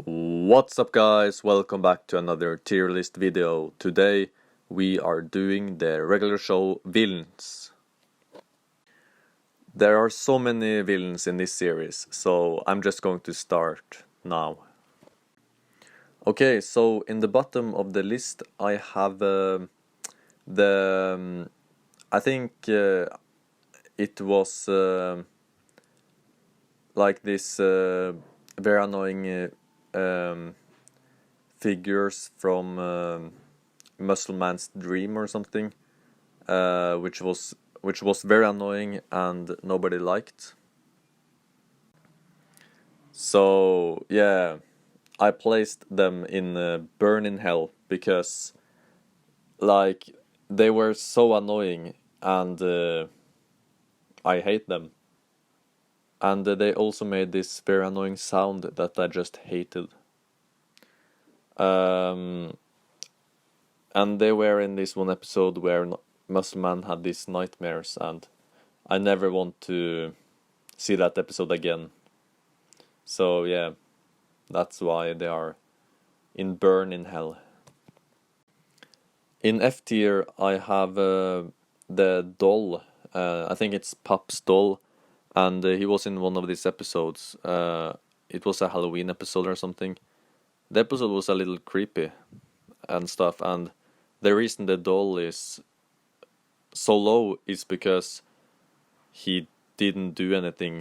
What's up guys, welcome back to another tier list video. Today we are doing the regular show villains. There are so many villains in this series, so I'm just going to start now. Okay, so in the bottom of the list I have I think it was like this very annoying figures from Muscle Man's Dream or something, which was very annoying and nobody liked. So yeah, I placed them in Burn in Hell because like they were so annoying and I hate them. And they also made this very annoying sound that I just hated. And they were in this one episode where Muscle Man had these nightmares, and I never want to see that episode again. So yeah, that's why they are in Burn in Hell. In F tier, I have the doll. I think it's Pop's doll, and he was in one of these episodes. It was a Halloween episode or something. The episode was a little creepy and stuff, and the reason the doll is so low is because he didn't do anything.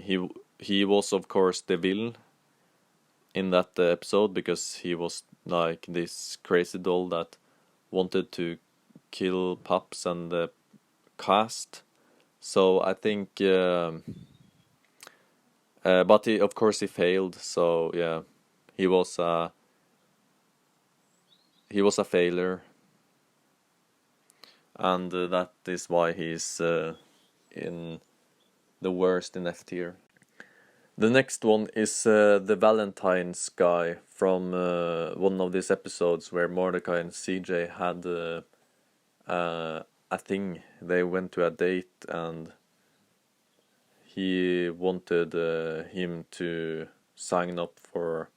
He was of course the villain in that episode because he was like this crazy doll that wanted to kill Pops and the cast. So I think, but of course he failed. So yeah, he was a failure, and that is why he's in the worst in F tier. The next one is the Valentine's guy from one of these episodes where Mordecai and CJ had a thing. They went to a date and he wanted him to sign up for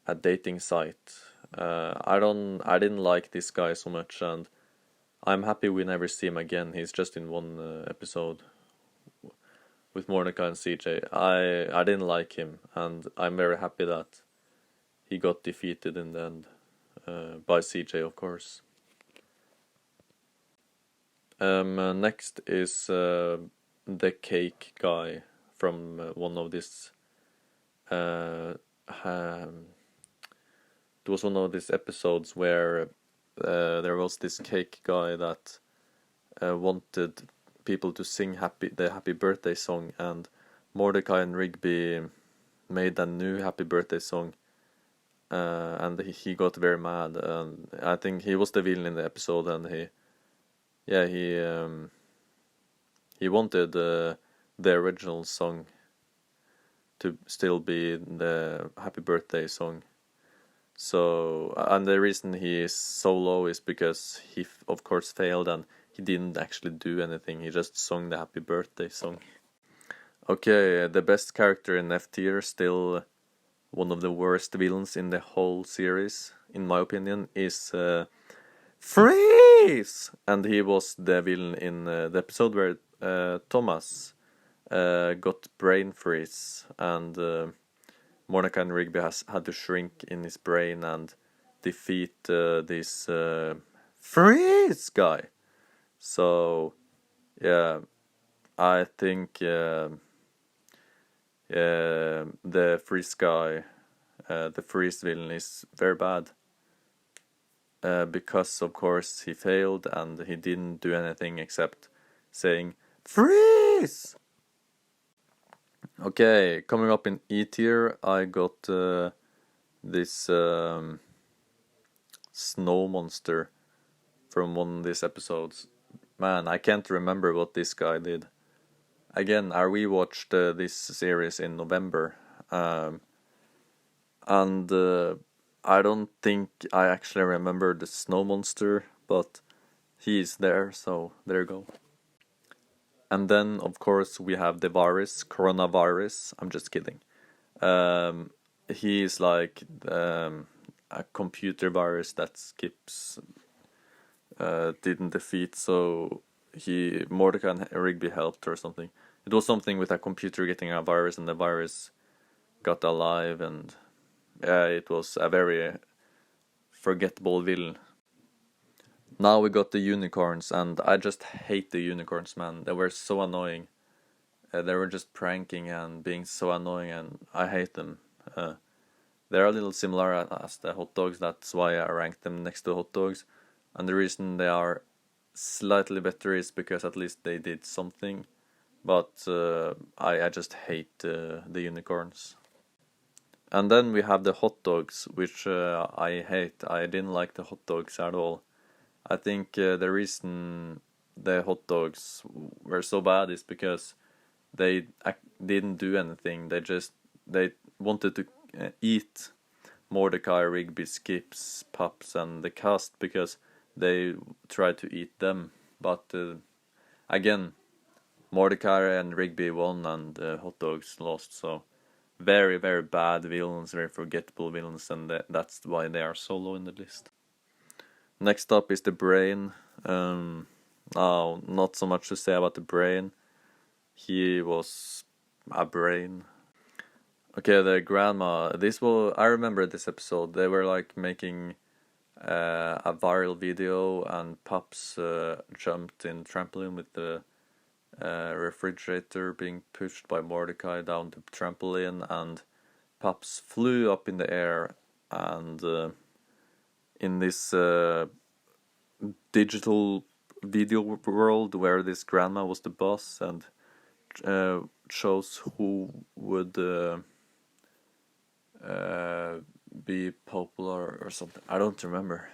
a dating site. I didn't like this guy so much, and I'm happy we never see him again. He's just in one episode with Mordecai and CJ. I didn't like him, and I'm very happy that he got defeated in the end by CJ, of course. Next is the cake guy from one of these. It was one of these episodes where there was this cake guy that wanted people to sing the happy birthday song, and Mordecai and Rigby made a new happy birthday song, and he got very mad, and I think he was the villain in the episode, and he wanted the original song to still be the happy birthday song. So, and the reason he is so low is because he of course failed and he didn't actually do anything. He just sung the happy birthday song. Okay, the best character in F tier, still one of the worst villains in the whole series, in my opinion, is Freeze! And he was the villain in the episode where Thomas got brain freeze, and Mordecai and Rigby had to shrink in his brain and defeat this Freeze guy. So yeah, I think the Freeze guy, the Freeze villain, is very bad. Because of course he failed and he didn't do anything except saying freeze. Okay, coming up in E tier, I got this snow monster from one of these episodes. Man, I can't remember what this guy did. Again, I rewatched this series in November, and I don't think I actually remember the snow monster, but he's there, so there you go. And then, of course, we have the virus, coronavirus. I'm just kidding. he is like a computer virus that skips didn't defeat, so Mordecai and Rigby helped or something. It was something with a computer getting a virus and the virus got alive, and it was a very forgettable villain. Now we got the unicorns, and I just hate the unicorns, man. They were so annoying. They were just pranking and being so annoying, and I hate them. They're a little similar as the hot dogs, that's why I ranked them next to hot dogs. And the reason they are slightly better is because at least they did something. But I just hate the unicorns. And then we have the hot dogs, which I hate. I didn't like the hot dogs at all. I think the reason the hot dogs were so bad is because they didn't do anything. They wanted to eat Mordecai, Rigby, Skips, Pops, and the cast because they tried to eat them. But again, Mordecai and Rigby won, and hot dogs lost. So very, very bad villains, very forgettable villains, and that's why they are so low in the list. Next up is the brain. Now, not so much to say about the brain. He was a brain. Okay, the grandma. I remember this episode. They were like making a viral video, and Pops jumped in trampoline with the refrigerator being pushed by Mordecai down the trampoline, and Pops flew up in the air, and in this digital video world where this grandma was the boss and chose who would be popular or something. I don't remember.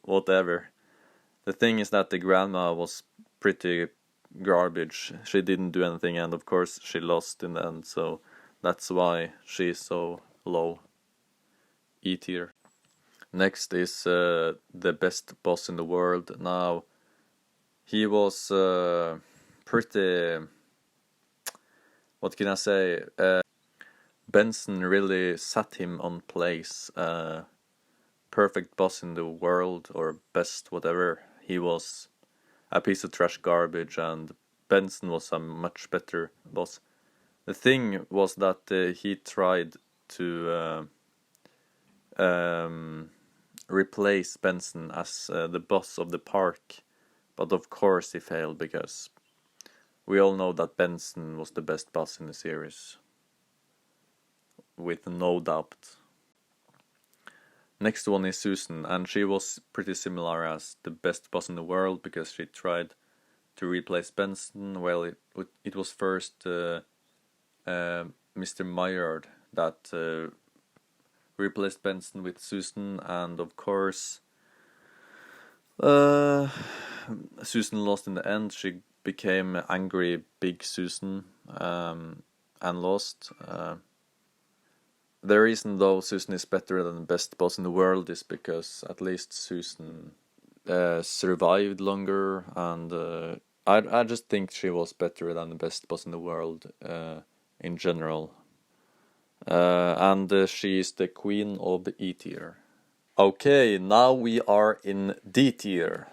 Whatever. The thing is that the grandma was pretty garbage. She didn't do anything, and of course she lost in the end, so that's why she's so low. E tier. Next is the best boss in the world. Now, he was pretty... What can I say? Benson really sat him on place. Perfect boss in the world, or best, whatever. He was a piece of trash garbage, and Benson was a much better boss. The thing was that he tried to replace Benson as the boss of the park, but of course he failed because we all know that Benson was the best boss in the series, with no doubt. Next one is Susan, and she was pretty similar as the best boss in the world because she tried to replace Benson. Well, it was first Mr. Myard that replaced Benson with Susan, and of course Susan lost in the end. She became angry Big Susan and lost. The reason though Susan is better than the best boss in the world is because at least Susan survived longer, and I just think she was better than the best boss in the world in general. And she is the queen of the E tier. Okay, now we are in D tier.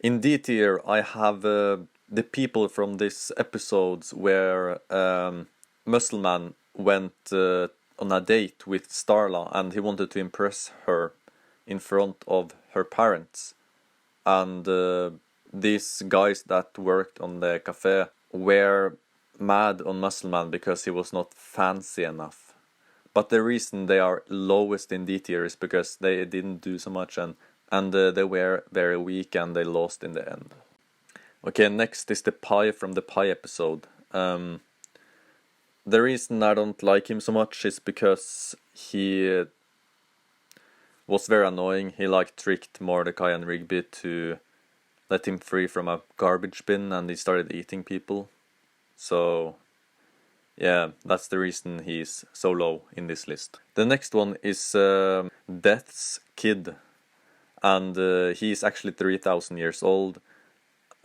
In D tier, I have the people from this episodes where Muscleman went on a date with Starla, and he wanted to impress her in front of her parents. And these guys that worked on the cafe were mad on Muscleman because he was not fancy enough. But the reason they are lowest in D tier is because they didn't do so much, and they were very weak, and they lost in the end. Okay, next is the Pie from the Pie episode. The reason I don't like him so much is because he was very annoying. He tricked Mordecai and Rigby to let him free from a garbage bin, and he started eating people. So yeah, that's the reason he's so low in this list. The next one is Death's kid, and he's actually 3,000 years old.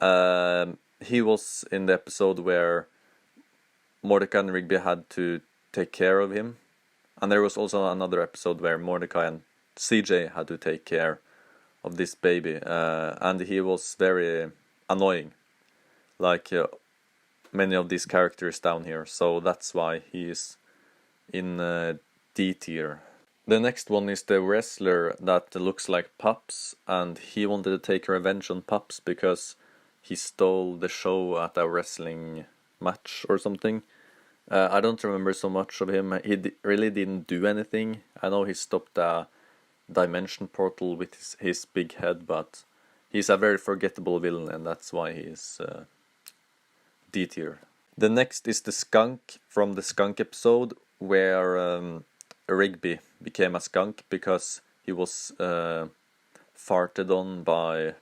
He was in the episode where Mordecai and Rigby had to take care of him, And there was also another episode where Mordecai and CJ had to take care of this baby, and he was very annoying, like many of these characters down here, so that's why he is in D tier. The next one is the wrestler that looks like Pops, and he wanted to take revenge on Pops because he stole the show at a wrestling match or something. I don't remember so much of him. He really didn't do anything. I know he stopped a dimension portal with his big head, but he's a very forgettable villain, and that's why he's D tier. The next is the skunk from the skunk episode, where Rigby became a skunk because he was farted on by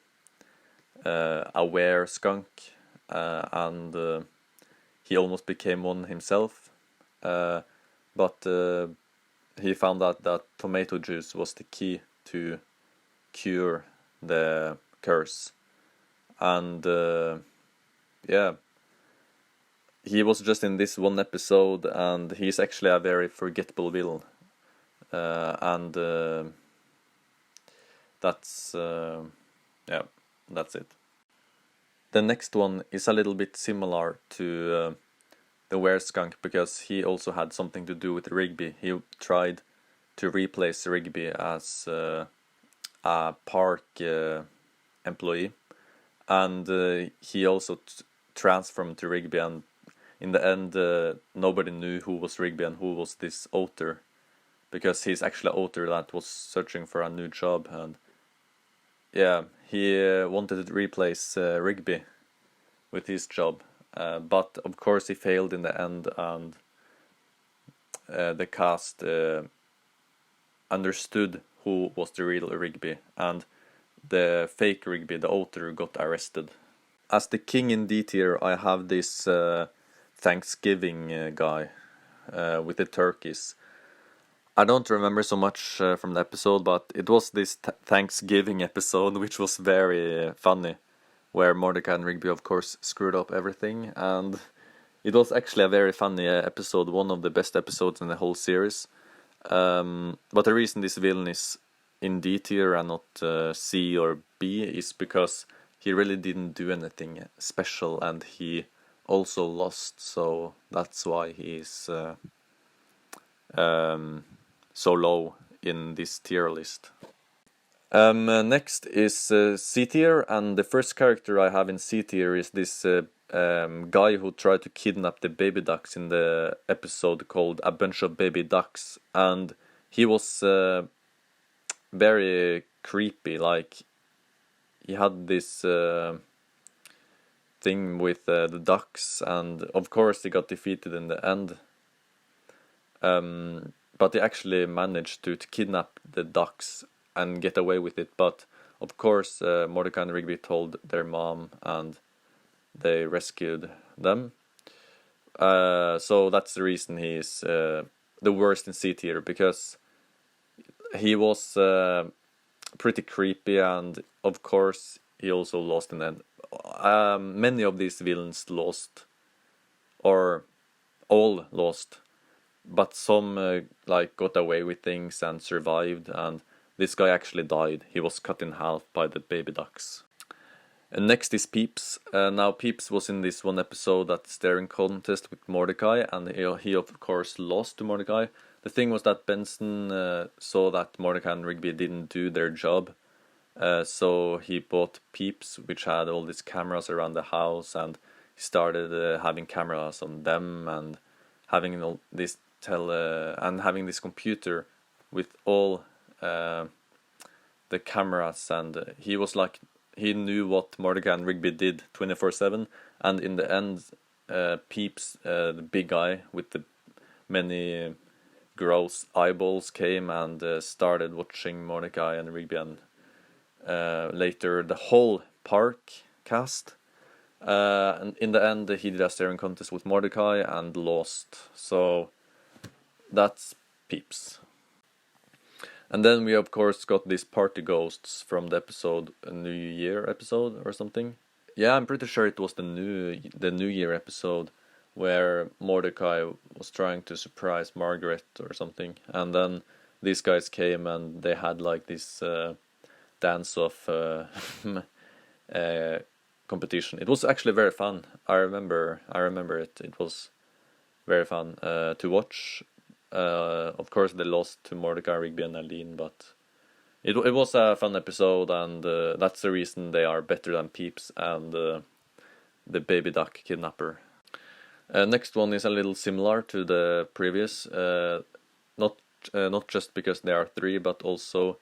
a were skunk, and he almost became one himself, but he found out that tomato juice was the key to cure the curse, and yeah, he was just in this one episode, and he's actually a very forgettable villain, and that's yeah, that's it. The next one is a little bit similar to the were-skunk because he also had something to do with Rigby. He tried to replace Rigby as a park employee, and he also transformed to Rigby, and in the end nobody knew who was Rigby and who was this otter, because he's actually an otter that was searching for a new job, and yeah, he wanted to replace Rigby with his job, but of course he failed in the end, and the cast understood who was the real Rigby, and the fake Rigby, the otter, got arrested. As the king in D tier, I have this Thanksgiving guy with the turkeys. I don't remember so much from the episode, but it was this Thanksgiving episode, which was very funny, where Mordecai and Rigby, of course, screwed up everything, and it was actually a very funny episode, one of the best episodes in the whole series. But the reason this villain is in D tier and not C or B is because he really didn't do anything special, and he also lost, so that's why he's so low in this tier list. Next is C tier, and the first character I have in C tier is this guy who tried to kidnap the baby ducks in the episode called A Bunch of Baby Ducks, and he was very creepy, like he had this thing with the ducks, and of course he got defeated in the end. But he actually managed to kidnap the ducks and get away with it. But of course, Mordecai and Rigby told their mom, and they rescued them. So that's the reason he's the worst in C tier, because he was pretty creepy, and of course he also lost in the end. Many of these villains lost, or all lost. But some like got away with things and survived, and this guy actually died. He was cut in half by the baby ducks. And next is Peeps. Now Peeps was in this one episode, that staring contest with Mordecai, and he of course lost to Mordecai. The thing was that Benson saw that Mordecai and Rigby didn't do their job, so he bought Peeps, which had all these cameras around the house, and he started having cameras on them, and having all this and having this computer with all the cameras, and he was like, he knew what Mordecai and Rigby did 24/7, and in the end Peeps, the big guy with the many gross eyeballs, came and started watching Mordecai and Rigby, and later the whole park cast. And in the end he did a staring contest with Mordecai and lost, so that's Peeps. And then we of course got these party ghosts from the episode, a New Year episode or something. Yeah, I'm pretty sure it was the New Year episode, where Mordecai was trying to surprise Margaret or something, and then these guys came and they had like this dance off competition. It was actually very fun. I remember it. It was very fun to watch. Of course, they lost to Mordecai, Rigby, and Eileen, but it was a fun episode, and that's the reason they are better than Peeps and the baby duck kidnapper. Next one is a little similar to the previous, not just because they are three, but also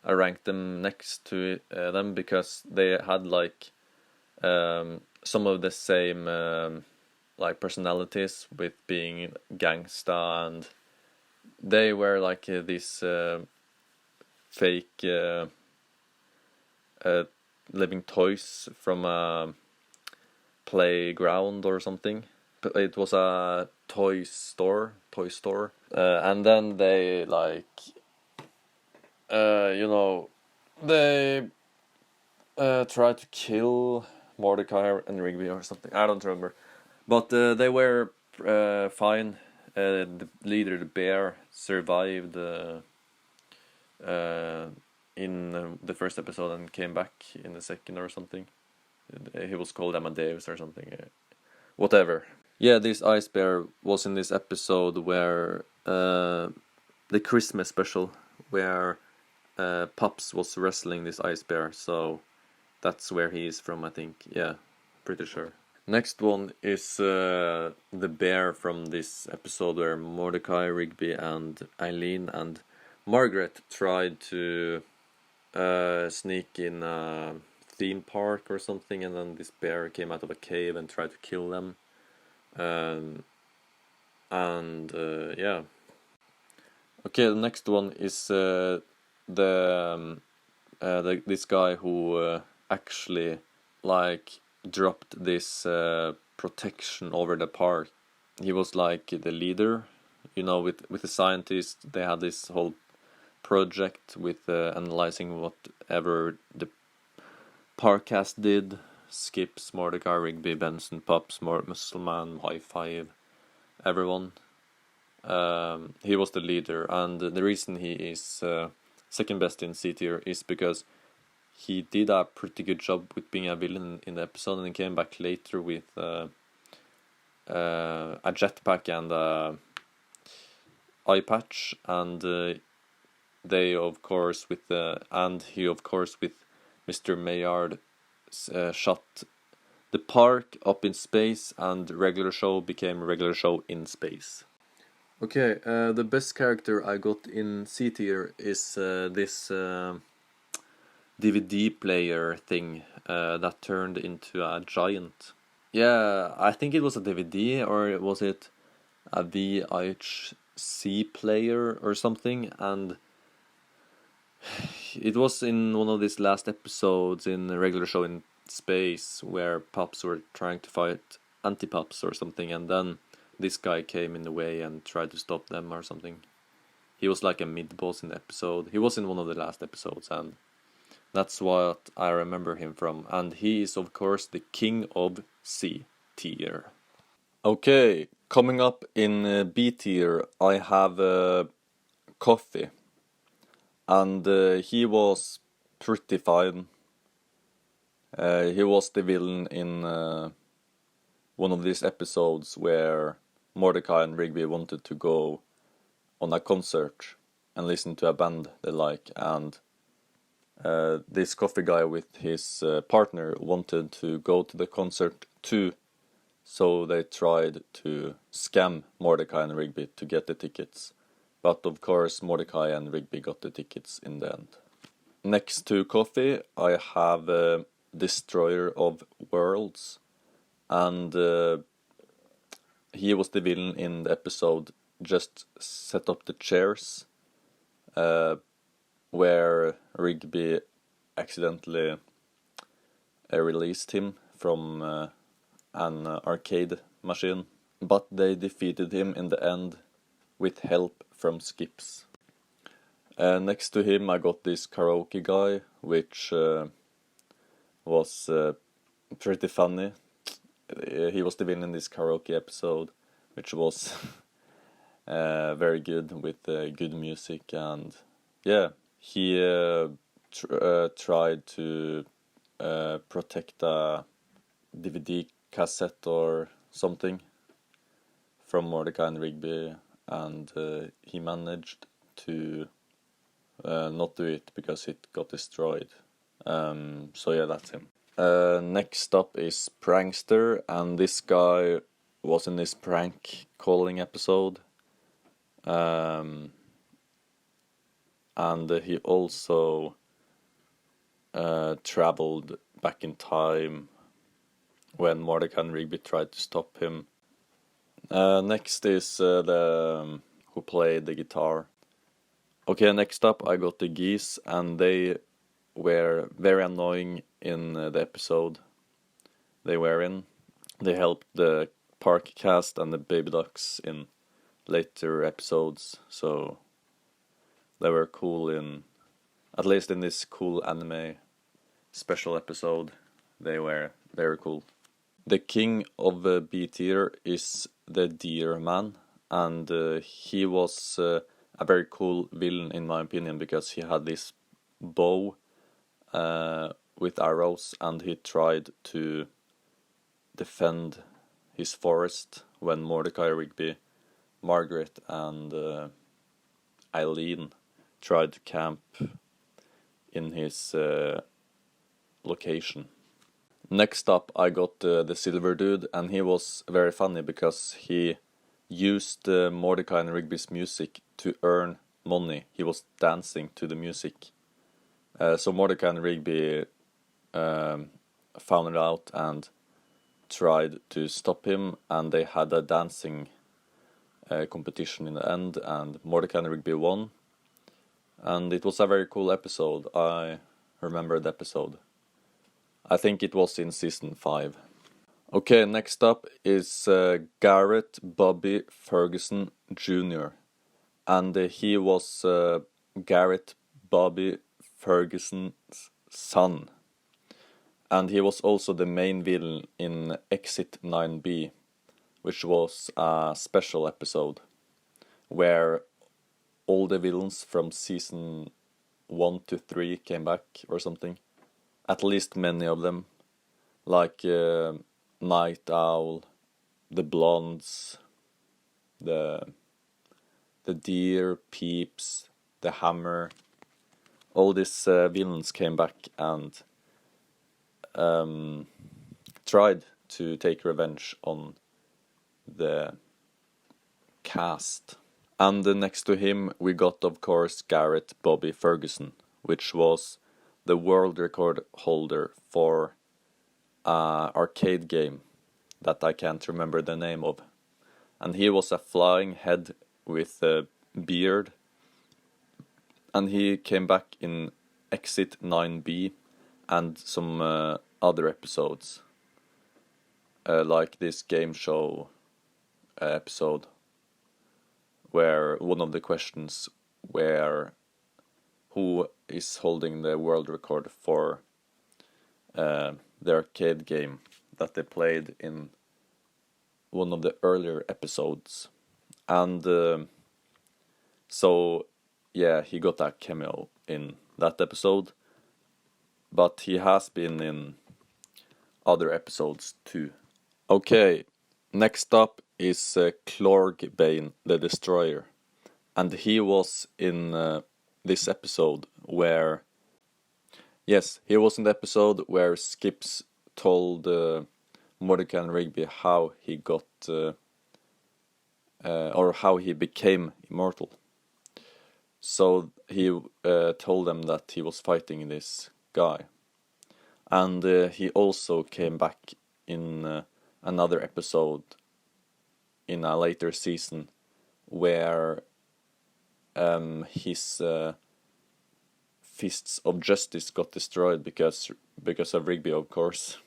I ranked them next to them because they had like some of the same like personalities with being gangsta, and they were like these fake living toys from a playground or something. It was a toy store, and then they like, they tried to kill Mordecai and Rigby or something. I don't remember, but they were fine. The leader, the bear, survived in the first episode and came back in the second or something. He was called Amadeus or something. Whatever. Yeah, this ice bear was in this episode where the Christmas special, where Pops was wrestling this ice bear, so that's where he is from, I think. Yeah, pretty sure. Next one is the bear from this episode where Mordecai, Rigby, and Eileen and Margaret tried to sneak in a theme park or something, and then this bear came out of a cave and tried to kill them. Yeah. Okay, the next one is this guy who actually like dropped this protection over the park. He was like the leader, with the scientists. They had this whole project with analyzing whatever the Parcast did. Skips, Mordecai, Rigby, Benson, Pops, Muscleman, High Five, everyone. He was the leader, and the reason he is second best in C tier is because he did a pretty good job with being a villain in the episode, and he came back later with a jetpack and a eye patch, and they of course with Mr. Maillard shot the park up in space, and regular show became regular show in space. Okay, the best character I got in C tier is this DVD player thing that turned into a giant. Yeah, I think it was a DVD, or was it a VHC player or something, and it was in one of these last episodes in the regular show in space where Pops were trying to fight Antipops or something, and then this guy came in the way and tried to stop them or something. He was like a mid-boss in the episode. He was in one of the last episodes, and that's what I remember him from. And he is, of course, the king of C tier. Okay, coming up in B tier, I have Coffee. And he was pretty fine. He was the villain in one of these episodes where Mordecai and Rigby wanted to go on a concert and listen to a band they like, and this coffee guy with his partner wanted to go to the concert too, so they tried to scam Mordecai and Rigby to get the tickets. But of course Mordecai and Rigby got the tickets in the end. Next to Coffee I have Destroyer of Worlds, and he was the villain in the episode Just Set Up the Chairs, where Rigby accidentally released him from an arcade machine, but they defeated him in the end with help from Skips. Next to him I got this Karaoke guy, which was pretty funny. he was the villain in this karaoke episode, which was very good with good music, and yeah, he tried to protect a DVD cassette or something from Mordecai and Rigby, and he managed to not do it because it got destroyed. So yeah, that's him. Next up is Prankster, and this guy was in this prank calling episode. And he also traveled back in time when Mordecai and Rigby tried to stop him. Next is the who played the guitar. Okay, next up I got the Geese, and they were very annoying in the episode they were in. They helped the park cast and the baby ducks in later episodes, so they were cool at least in this cool anime special episode. They were very cool. The king of B tier is the Deer Man, and he was a very cool villain in my opinion, because he had this bow with arrows, and he tried to defend his forest when Mordecai, Rigby, Margaret, and Eileen tried to camp in his location. Next up I got the Silver Dude, and he was very funny because he used Mordecai and Rigby's music to earn money. He was dancing to the music. So Mordecai and Rigby found it out and tried to stop him, and they had a dancing competition in the end, and Mordecai and Rigby won. And it was a very cool episode. I remember the episode. I think it was in season 5. Okay, next up is Garrett Bobby Ferguson Jr. And he was Garrett Bobby Ferguson's son. And he was also the main villain in Exit 9B, which was a special episode where all the villains from season 1 to 3 came back or something. At least many of them, like Night Owl, the Blondes, the Deer, Peeps, the Hammer. All these villains came back and tried to take revenge on the cast. And next to him we got, of course, Garrett Bobby Ferguson, which was the world record holder for an arcade game that I can't remember the name of. And he was a flying head with a beard, and he came back in Exit 9B and some other episodes, like this game show episode where one of the questions were who is holding the world record for the arcade game that they played in one of the earlier episodes. And so yeah, he got a cameo in that episode, but he has been in other episodes too. Okay, next up is Clorgbane the Destroyer, and he was in this episode where, yes, he was in the episode where Skips told Mordecai and Rigby how he got or how he became immortal. So he told them that he was fighting this guy, and he also came back in another episode in a later season where his fists of justice got destroyed because of Rigby, of course.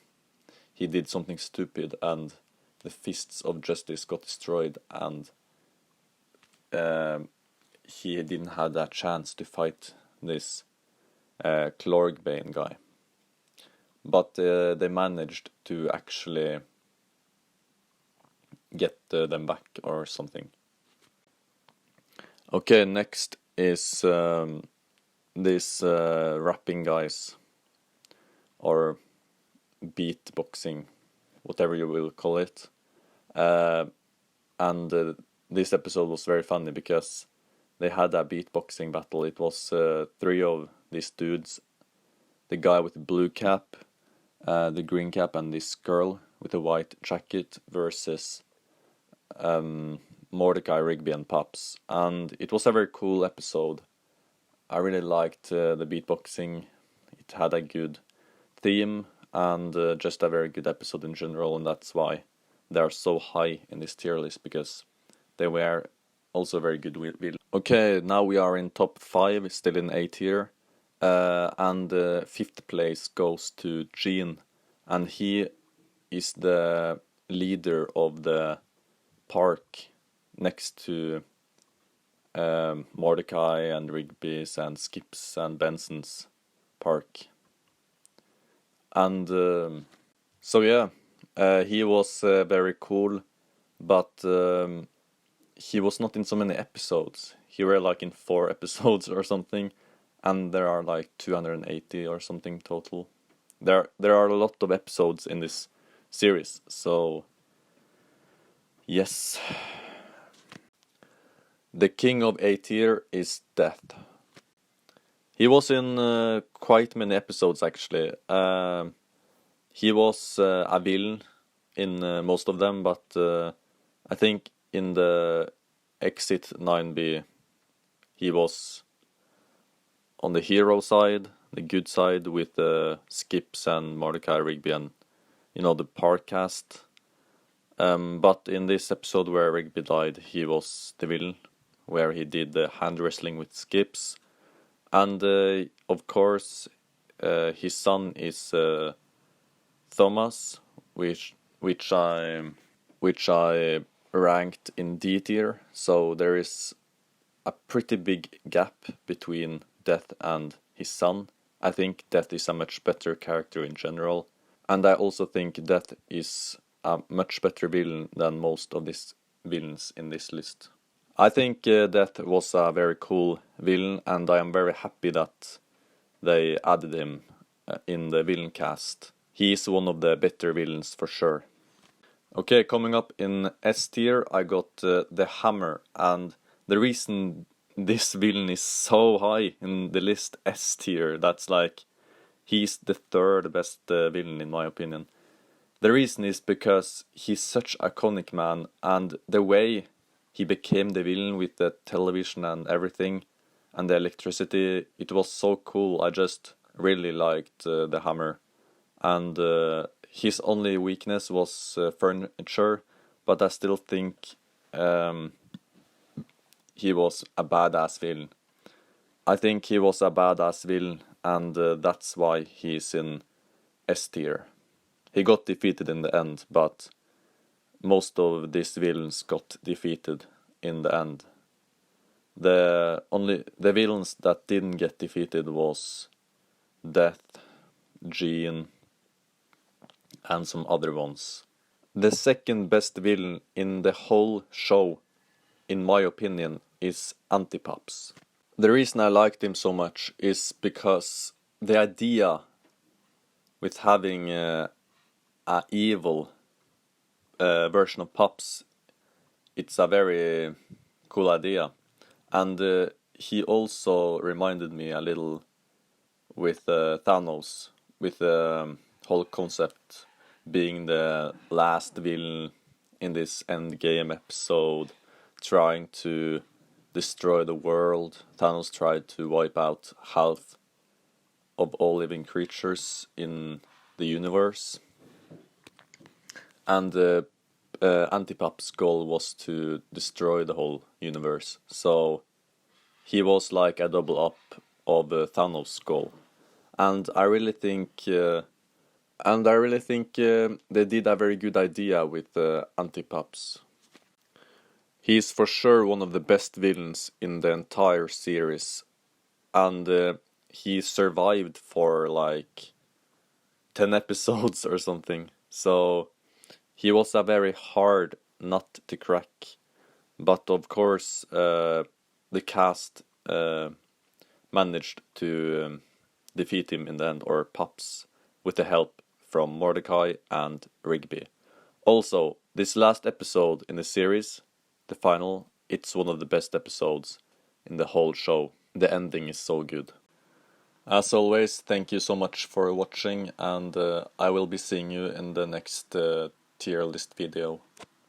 He did something stupid and the fists of justice got destroyed, and he didn't have that chance to fight this Clorgbane guy. But they managed to actually get them back or something. Okay, next is these rapping guys, or beatboxing, whatever you will call it. And this episode was very funny because they had a beatboxing battle. It was 3 of these dudes, the guy with the blue cap, the green cap, and this girl with a white jacket versus Mordecai, Rigby, and Pops. And it was a very cool episode. I really liked the beatboxing. It had a good theme and just a very good episode in general, and that's why they are so high in this tier list, because they were also very good villains. Okay, now we are in top 5, still in A tier, and 5th place goes to Gene, and he is the leader of the park next to Mordecai and Rigby's and Skip's and Benson's park. And so yeah, he was very cool, but he was not in so many episodes. He were like in 4 episodes or something, and there are like 280 or something total. There are a lot of episodes in this series, so yes. The king of A tier is Death. He was in quite many episodes actually. He was a villain in most of them, but I think in the Exit 9B he was on the hero side, the good side, with Skips and Mordecai, Rigby, and the park cast. But in this episode where Rigby died, he was the villain, where he did the hand wrestling with Skips. And of course, his son is Thomas, which I ranked in D tier. So there is a pretty big gap between Death and his son. I think Death is a much better character in general, and I also think Death is a much better villain than most of these villains in this list. I think Death was a very cool villain, and I am very happy that they added him in the villain cast. He is one of the better villains for sure. Okay, coming up in S tier, I got the Hammer, and the reason this villain is so high in the list S tier, that's like, he's the 3rd best villain in my opinion. The reason is because he's such a iconic man, and the way he became the villain with the television and everything, and the electricity, it was so cool. I just really liked the Hammer, and his only weakness was furniture, but I still think he was a badass villain. I think he was a badass villain, and that's why he's in S tier. He got defeated in the end, but most of these villains got defeated in the end. The villains that didn't get defeated was Death, Gene, and some other ones. The 2nd best villain in the whole show, in my opinion, is Antipops. The reason I liked him so much is because the idea with having a evil version of Pops, it's a very cool idea. And he also reminded me a little with Thanos, with the whole concept being the last villain in this endgame episode, trying to destroy the world. Thanos tried to wipe out half of all living creatures in the universe. And Antipop's goal was to destroy the whole universe. So he was like a double up of Thanos' goal. And I really think they did a very good idea with Antipops. He's for sure one of the best villains in the entire series, and he survived for like 10 episodes or something. So he was a very hard not to crack. But of course, the cast managed to defeat him in the end, or Pops, with the help from Mordecai and Rigby. Also, this last episode in the series, the final, it's one of the best episodes in the whole show. The ending is so good. As always, thank you so much for watching, and I will be seeing you in the next tier list video.